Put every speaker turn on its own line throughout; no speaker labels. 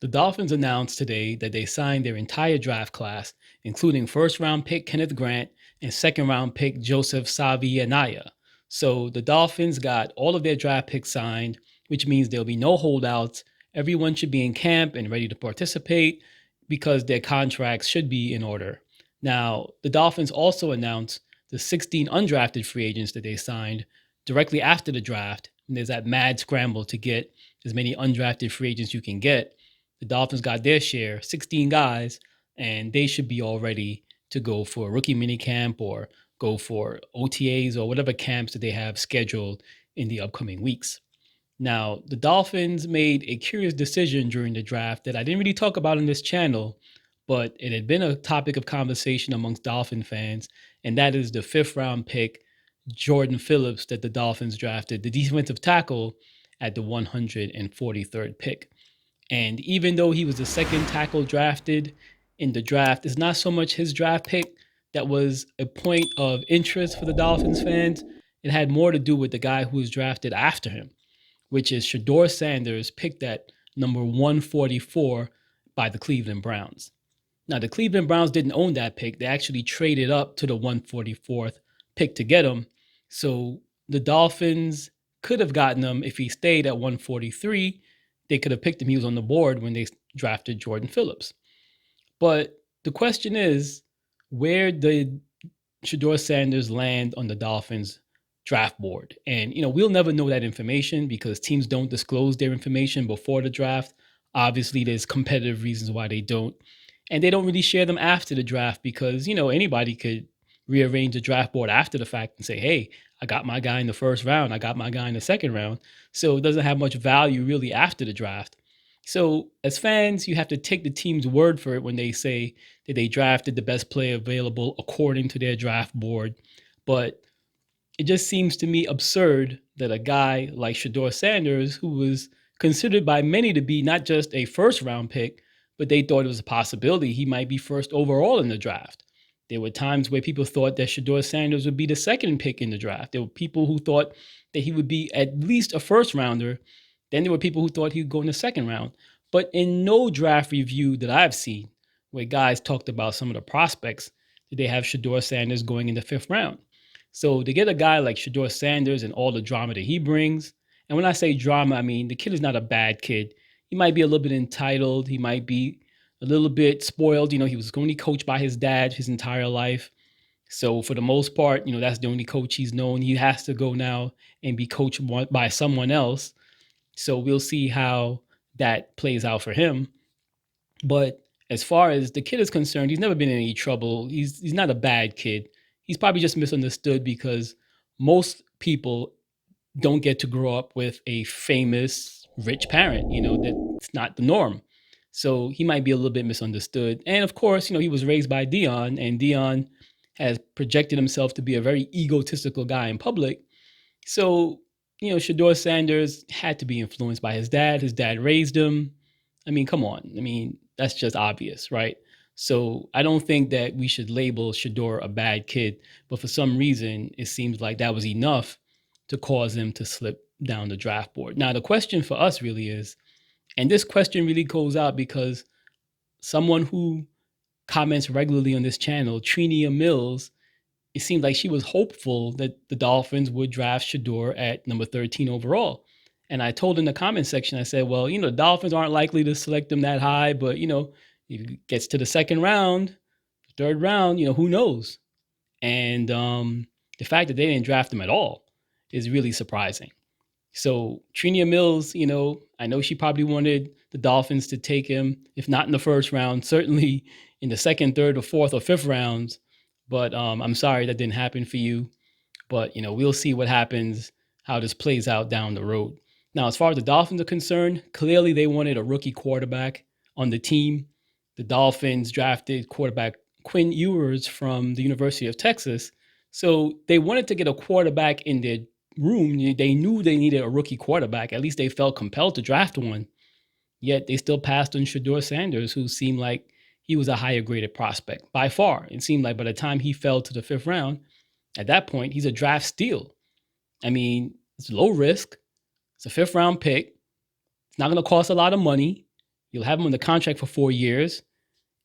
The Dolphins announced today that they signed their entire draft class, including first round pick Kenneth Grant and second round pick Joseph Savianaya. So the Dolphins got all of their draft picks signed, which means there'll be no holdouts. Everyone should be in camp and ready to participate because their contracts should be in order. Now, the Dolphins also announced the 16 undrafted free agents that they signed directly after the draft. And there's that mad scramble to get as many undrafted free agents you can get. The Dolphins got their share, 16 guys, and they should be all ready to go for a rookie minicamp or go for OTAs or whatever camps that they have scheduled in the upcoming weeks. Now, the Dolphins made a curious decision during the draft that I didn't really talk about on this channel, but it had been a topic of conversation amongst Dolphin fans, and that is the fifth round pick, Jordan Phillips, that the Dolphins drafted, the defensive tackle, at the 143rd pick. And even though he was the second tackle drafted in the draft, it's not so much his draft pick that was a point of interest for the Dolphins fans. It had more to do with the guy who was drafted after him, which is Shadeur Sanders, picked at number 144 by the Cleveland Browns. Now, the Cleveland Browns didn't own that pick. They actually traded up to the 144th pick to get him. So the Dolphins could have gotten him if he stayed at 143. They could have picked him. He was on the board when they drafted Jordan Phillips. But the question is, where did Shadeur Sanders land on the Dolphins draft board? And, we'll never know that information because teams don't disclose their information before the draft. Obviously, there's competitive reasons why they don't. And they don't really share them after the draft because, anybody could rearrange the draft board after the fact and say, hey, I got my guy in the first round. I got my guy in the second round. So it doesn't have much value really after the draft. So as fans, you have to take the team's word for it when they say that they drafted the best player available according to their draft board. But it just seems to me absurd that a guy like Shadeur Sanders, who was considered by many to be not just a first round pick, but they thought it was a possibility he might be first overall in the draft. There were times where people thought that Shadeur Sanders would be the second pick in the draft. There were people who thought that he would be at least a first rounder. Then there were people who thought he would go in the second round. But in no draft review that I've seen where guys talked about some of the prospects, did they have Shadeur Sanders going in the fifth round. So to get a guy like Shadeur Sanders and all the drama that he brings, and when I say drama, I mean the kid is not a bad kid. He might be a little bit entitled. He might be a little bit spoiled. He was only coached by his dad his entire life. So for the most part, that's the only coach he's known. He has to go now and be coached by someone else. So we'll see how that plays out for him. But as far as the kid is concerned, he's never been in any trouble. He's not a bad kid. He's probably just misunderstood because most people don't get to grow up with a famous rich parent. That's not the norm. So he might be a little bit misunderstood. And of course, he was raised by Dion, and Dion has projected himself to be a very egotistical guy in public. So, Shadeur Sanders had to be influenced by his dad. His dad raised him. I mean, come on. I mean, that's just obvious, right? So I don't think that we should label Shadeur a bad kid, but for some reason, it seems like that was enough to cause him to slip down the draft board. Now, the question for us really is, and this question really goes out because someone who comments regularly on this channel, Trinia Mills, it seemed like she was hopeful that the Dolphins would draft Shadeur at number 13 overall. And I told in the comment section, I said, well, the Dolphins aren't likely to select him that high, but, if it gets to the second round, third round, who knows? And the fact that they didn't draft him at all is really surprising. So Trinia Mills, I know she probably wanted the Dolphins to take him, if not in the first round, certainly in the second, third, or fourth, or fifth rounds. But I'm sorry that didn't happen for you. But, we'll see what happens, how this plays out down the road. Now, as far as the Dolphins are concerned, clearly they wanted a rookie quarterback on the team. The Dolphins drafted quarterback Quinn Ewers from the University of Texas. So they wanted to get a quarterback in their room. They knew they needed a rookie quarterback. At least they felt compelled to draft one. Yet they still passed on Shadeur Sanders, who seemed like he was a higher graded prospect by far. It seemed like by the time he fell to the fifth round, at that point, he's a draft steal. I mean, it's low risk. It's a fifth round pick. It's not going to cost a lot of money. You'll have him on the contract for 4 years.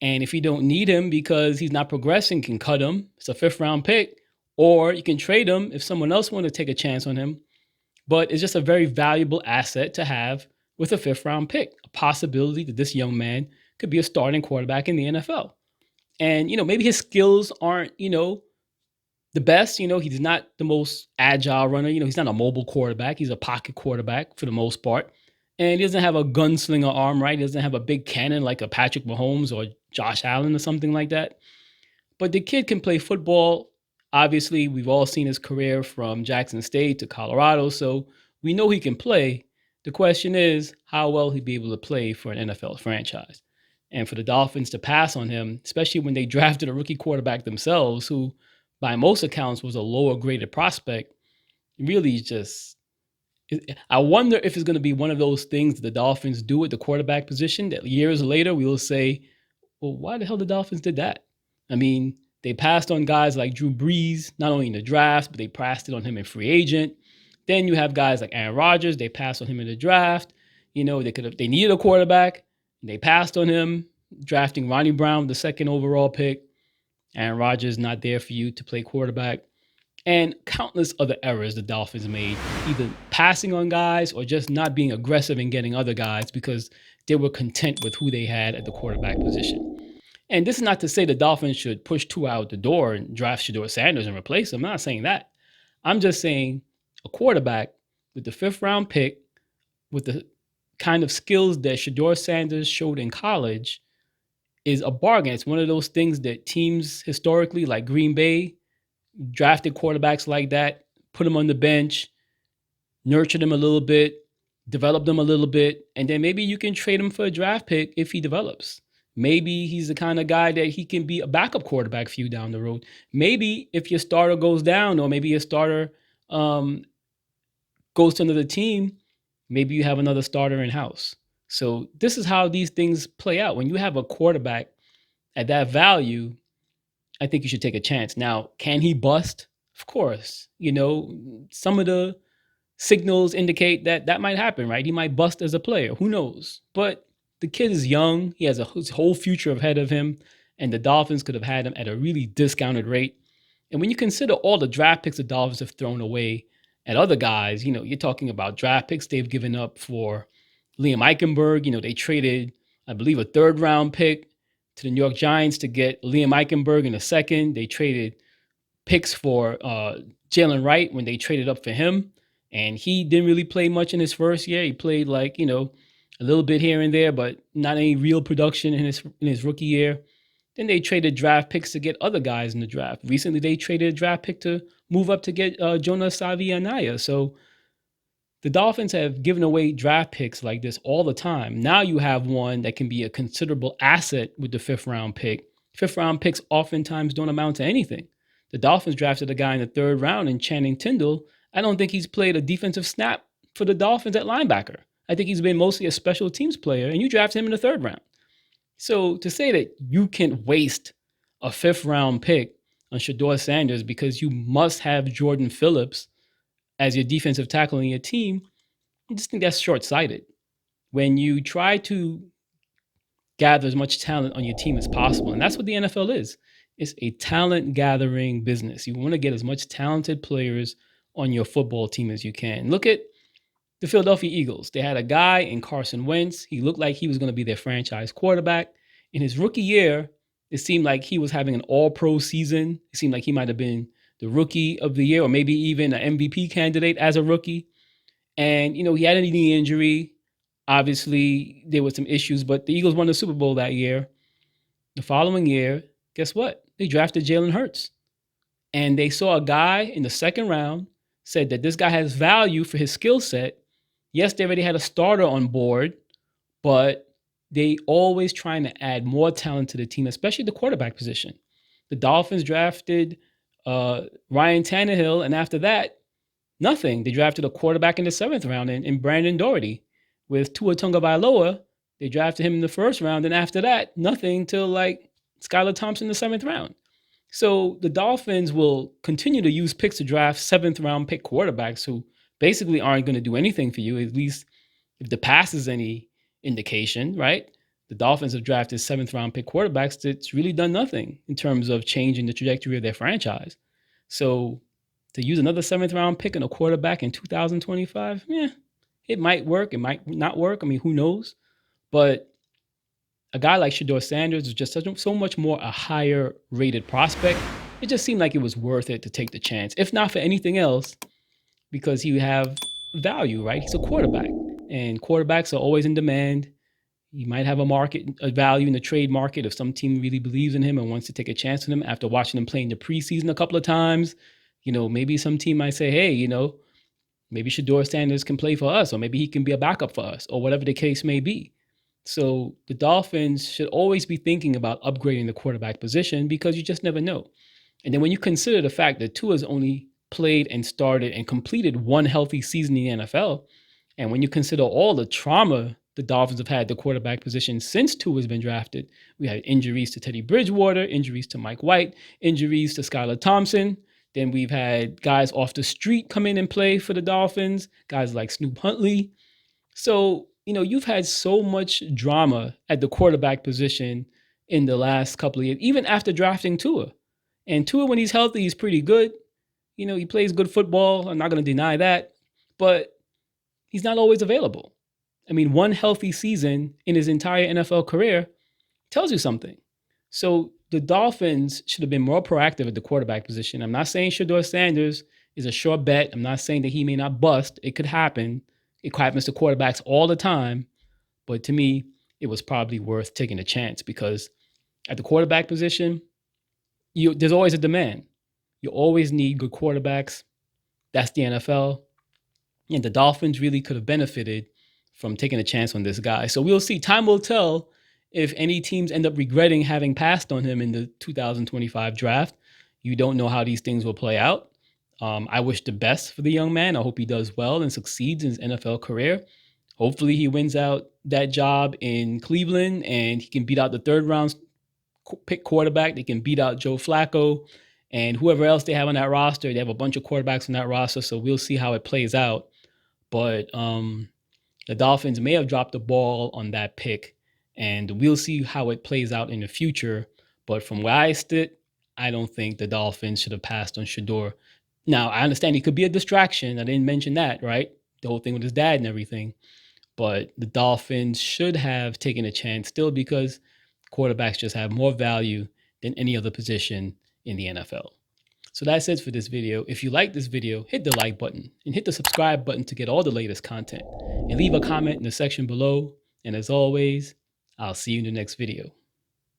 And if you don't need him because he's not progressing, you can cut him. It's a 5th-round pick. Or you can trade him if someone else wants to take a chance on him. But it's just a very valuable asset to have with a 5th-round pick, a possibility that this young man could be a starting quarterback in the NFL. And, maybe his skills aren't, the best. He's not the most agile runner. He's not a mobile quarterback. He's a pocket quarterback for the most part. And he doesn't have a gunslinger arm, right? He doesn't have a big cannon like a Patrick Mahomes or Josh Allen or something like that. But the kid can play football. Obviously, we've all seen his career from Jackson State to Colorado, so we know he can play. The question is how well he'd be able to play for an NFL franchise. And for the Dolphins to pass on him, especially when they drafted a rookie quarterback themselves, who by most accounts was a lower graded prospect, really just, I wonder if it's going to be one of those things that the Dolphins do at the quarterback position that years later we will say, well, why the hell the Dolphins did that? I mean, they passed on guys like Drew Brees, not only in the draft, but they passed it on him in free agent. Then you have guys like Aaron Rodgers. They passed on him in the draft. They needed a quarterback. They passed on him, drafting Ronnie Brown, the 2nd overall pick. Aaron Rodgers not there for you to play quarterback. And countless other errors the Dolphins made, either passing on guys or just not being aggressive in getting other guys because they were content with who they had at the quarterback position. And this is not to say the Dolphins should push Tua out the door and draft Shadeur Sanders and replace him. I'm not saying that. I'm just saying a quarterback with the 5th-round pick, with the kind of skills that Shadeur Sanders showed in college, is a bargain. It's one of those things that teams historically, like Green Bay, drafted quarterbacks like that, put them on the bench, nurture them a little bit, develop them a little bit, and then maybe you can trade him for a draft pick if he develops. Maybe he's the kind of guy that he can be a backup quarterback for you down the road. Maybe if your starter goes down or maybe your starter goes to another team, maybe you have another starter in-house. So this is how these things play out. When you have a quarterback at that value, I think you should take a chance. Now, can he bust? Of course. Some of the signals indicate that might happen, right? He might bust as a player. Who knows? But the kid is young. He has his whole future ahead of him, and the Dolphins could have had him at a really discounted rate. And when you consider all the draft picks the Dolphins have thrown away at other guys, you're talking about draft picks they've given up for Liam Eichenberg. They traded, I believe, a 3rd-round pick to the New York Giants to get Liam Eichenberg in a 2nd. They traded picks for Jalen Wright when they traded up for him. And he didn't really play much in his first year. He played a little bit here and there, but not any real production in his rookie year. Then they traded draft picks to get other guys in the draft. Recently, they traded a draft pick to move up to get Jonah Savianaya. So the Dolphins have given away draft picks like this all the time. Now you have one that can be a considerable asset with the 5th-round pick. 5th-round picks oftentimes don't amount to anything. The Dolphins drafted a guy in the 3rd round in Channing Tindall. I don't think he's played a defensive snap for the Dolphins at linebacker. I think he's been mostly a special teams player, and you drafted him in the 3rd round. So to say that you can waste a 5th-round pick on Shadeur Sanders because you must have Jordan Phillips as your defensive tackle in your team, I just think that's short-sighted. When you try to gather as much talent on your team as possible, and that's what the NFL is. It's a talent-gathering business. You want to get as much talented players on your football team as you can. Look at the Philadelphia Eagles. They had a guy in Carson Wentz. He looked like he was going to be their franchise quarterback. In his rookie year, it seemed like he was having an all-pro season. It seemed like he might have been the rookie of the year or maybe even an MVP candidate as a rookie. And, he had a knee injury. Obviously, there were some issues, but the Eagles won the Super Bowl that year. The following year, guess what? They drafted Jalen Hurts. And they saw a guy in the 2nd round, said that this guy has value for his skill set. Yes, they already had a starter on board, but they always trying to add more talent to the team, especially the quarterback position. The Dolphins drafted Ryan Tannehill, and after that, nothing. They drafted a quarterback in the 7th round in Brandon Doherty. With Tua Tagovailoa, they drafted him in the 1st round, and after that, nothing till Skylar Thompson in the 7th round. So the Dolphins will continue to use picks to draft 7th-round pick quarterbacks who basically aren't going to do anything for you, at least if the pass is any indication, right? the Dolphins have drafted 7th-round pick quarterbacks that's really done nothing in terms of changing the trajectory of their franchise. So to use another 7th-round pick and a quarterback in 2025, it might work. It might not work. I mean, who knows? But a guy like Shadeur Sanders is just so much more a higher rated prospect. It just seemed like it was worth it to take the chance, if not for anything else, because he would have value, right? He's a quarterback, and quarterbacks are always in demand. He might have a value in the trade market if some team really believes in him and wants to take a chance on him after watching him play in the preseason a couple of times. Maybe some team might say, hey, maybe Shadeur Sanders can play for us, or maybe he can be a backup for us, or whatever the case may be. So the Dolphins should always be thinking about upgrading the quarterback position because you just never know. And then when you consider the fact that Tua's only played and started and completed one healthy season in the NFL, and when you consider all the trauma the Dolphins have had at the quarterback position since Tua's been drafted, we had injuries to Teddy Bridgewater, injuries to Mike White, injuries to Skylar Thompson. Then we've had guys off the street come in and play for the Dolphins, guys like Snoop Huntley. So, you've had so much drama at the quarterback position in the last couple of years, even after drafting Tua. And Tua, when he's healthy, he's pretty good. He plays good football. I'm not going to deny that. But he's not always available. I mean, one healthy season in his entire NFL career tells you something. So the Dolphins should have been more proactive at the quarterback position. I'm not saying Shadeur Sanders is a sure bet. I'm not saying that he may not bust. It could happen. It happens to quarterbacks all the time. But to me, it was probably worth taking a chance because at the quarterback position, there's always a demand. You always need good quarterbacks. That's the NFL. And the Dolphins really could have benefited from taking a chance on this guy. So we'll see. Time will tell if any teams end up regretting having passed on him in the 2025 draft. You don't know how these things will play out. I wish the best for the young man. I hope he does well and succeeds in his NFL career. Hopefully he wins out that job in Cleveland and he can beat out the 3rd-round pick quarterback. They can beat out Joe Flacco and whoever else they have on that roster. They have a bunch of quarterbacks on that roster, so we'll see how it plays out. But the Dolphins may have dropped the ball on that pick, and we'll see how it plays out in the future. But from where I sit, I don't think the Dolphins should have passed on Shadeur. Now, I understand he could be a distraction. I didn't mention that, right? The whole thing with his dad and everything. But the Dolphins should have taken a chance still because quarterbacks just have more value than any other position in the NFL. So that's it for this video. If you like this video, hit the like button and hit the subscribe button to get all the latest content. And leave a comment in the section below. And as always, I'll see you in the next video.